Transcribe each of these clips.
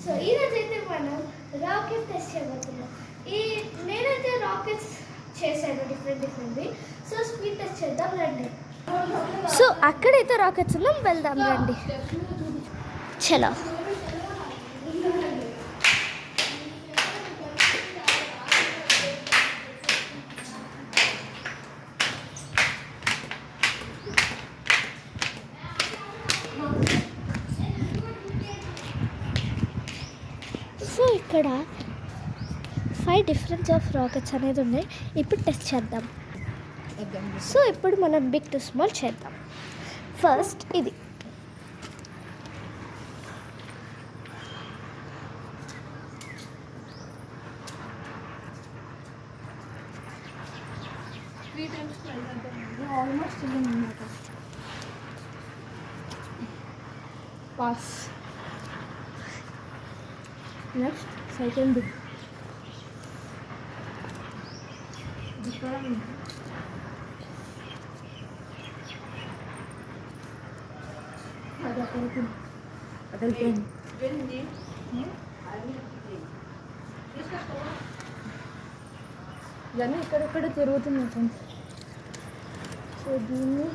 So ఈరోజు అయితే మనం రాకెట్ టెస్ట్ చేయబోతున్నాం. నేనైతే రాకెట్స్ చేశాను డిఫరెంట్వి. సో స్పీడ్ టెస్ట్ చేద్దాం రండి. సో అక్కడైతే రాకెట్స్ ఉన్నాం, వెళ్దాం రండి. చలో. సో ఇక్కడ 5 డిఫరెన్స్ ఆఫ్ రాకెట్స్ అనేది ఉన్నాయి. ఇప్పుడు టెస్ట్ చేద్దాం. సో ఇప్పుడు మనం బిగ్ టు స్మాల్ చేద్దాం. ఫస్ట్ ఇది ఆల్మోస్ట్ అనమాట. పాస్. నెక్స్ట్ సెకండ్ ఇవన్నీ ఇక్కడెక్కడ తిరుగుతున్నాయి ఫ్రెండ్స్. సో దీన్ని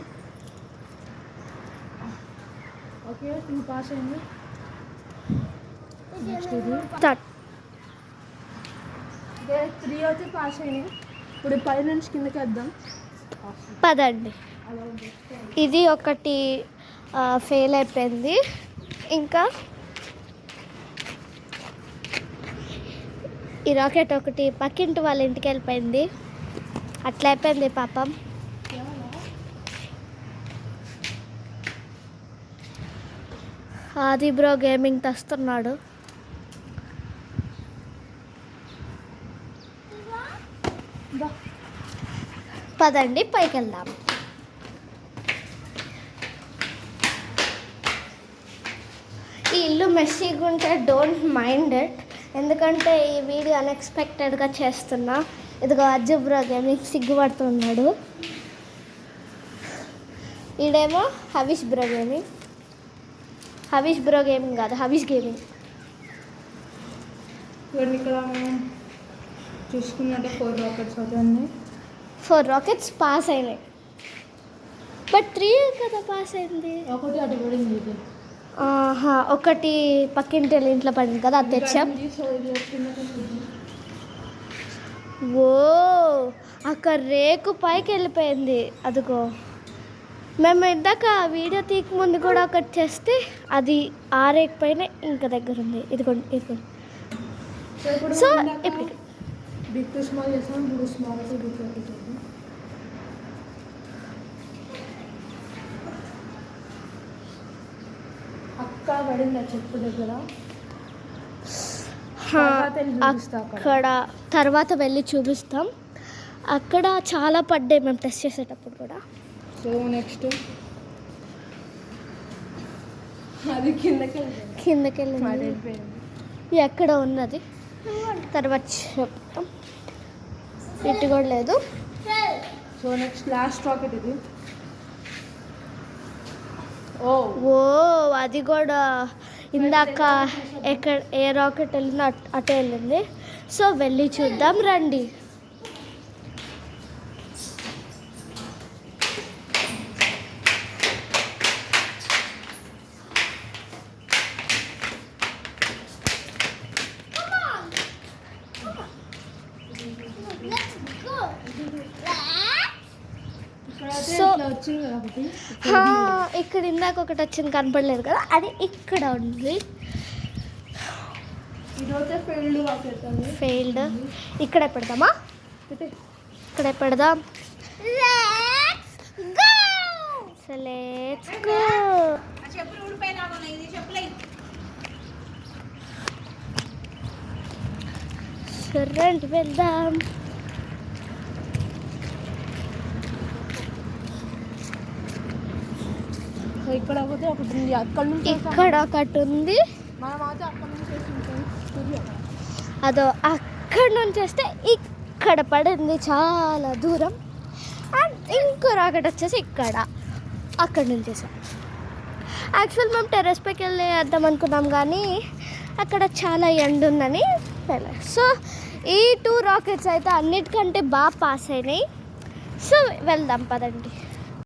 ఓకే 2 పాస్ అయింది. నెక్స్ట్ ఇది స్టార్ట్. 3 అయితే పాస్ అయినాయి. ఇప్పుడు పై నుంచి కిందకి వేద్దాం. పదండి. ఇది ఒకటి ఫెయిల్ అయిపోయింది. ఇంకా ఈ రాకెట్ ఒకటి పక్కింటి వాళ్ళ ఇంటికి వెళ్ళిపోయింది. అట్లా అయిపోయింది పాపం. ఆది బ్రో గేమింగ్ తెస్తున్నాడు. పదండి పైకి వెళ్దాం. ఈ ఇల్లు మెస్సీగా ఉంటే డోంట్ మైండ్ ఇట్, ఎందుకంటే ఈ వీడియో అన్ఎక్స్పెక్టెడ్గా చేస్తున్నా. ఇదిగో అజ్జు బ్రో గేమింగ్ సిగ్గుపడుతున్నాడు. ఈడేమో Havish bro gaming. Havish bro gaming కాదు, హవీష్ గేమింగ్. ఇవన్నీ ఇక్కడ చూసుకున్నట్టే 4 రాకెట్స్ అవుతాయి. 4 రాకెట్స్ పాస్ అయినాయి. బట్ 3 కదా పాస్ అయింది. ఒకటి అటు పడింది. ఇది ఒకటి పక్కింటి ఇంట్లో పడింది కదా, అది తెచ్చాం. ఓ అక్కడ రేకు పైకి వెళ్ళిపోయింది. అదిగో మేము ఇందాక వీడియో తీయక ముందు కూడా ఒకటి చేస్తే అది ఆ రేకు పైన ఇంకా దగ్గర ఉంది. ఇదిగోండి. సో ఇప్పుడు బిగ్ టు స్మాల్ చేస్తాం. బిగ్ స్మాల్ అయితే బిగ్ అవుతుంది. అక్కడ పడింది ఆ చెప్పు దగ్గర. అక్కడ తర్వాత వెళ్ళి చూపిస్తాం. అక్కడ చాలా పడ్డాయి మేము టెస్ట్ చేసేటప్పుడు కూడా. సో నెక్స్ట్ అది కిందకి వెళ్ళింది. ఎక్కడ ఉన్నది తర్వాత చెప్తాం. ఇటు కూడా లేదు. సో నెక్స్ట్ లాస్ట్ రాకెట్ ఇది. ఓ అది కూడా ఇందాక ఏ రాకెట్ వెళ్ళిందో అటే వెళ్ళింది. సో వెళ్ళి చూద్దాం రండి. సో ఇక్కడ ఇందాక ఒకటి వచ్చింది కనపడలేదు కదా, అది ఇక్కడ ఉంది. ఫెయిల్డ్. ఇక్కడే పెడదామా? ఇక్కడే పెడదాం. So let's go. రండి వెళ్దాం. ఇక్కడ ఒకటి ఉంది. అక్కడ నుంచి ఇక్కడ ఒకటి ఉంది. అదో అక్కడ నుంచి వస్తే ఇక్కడ పడింది చాలా దూరం. అండ్ ఇంకో రాకెట్ వచ్చేసి ఇక్కడ అక్కడ నుంచి. యాక్చువల్ మేము టెర్రస్ పైకి వెళ్ళి వేద్దాం అనుకున్నాం, కానీ అక్కడ చాలా ఎండ ఉందని వెళ్ళారు. సో ఈ 2 రాకెట్స్ అయితే అన్నిటికంటే బాగా పాస్ అయినాయి. సో వెళ్దాం పదండి.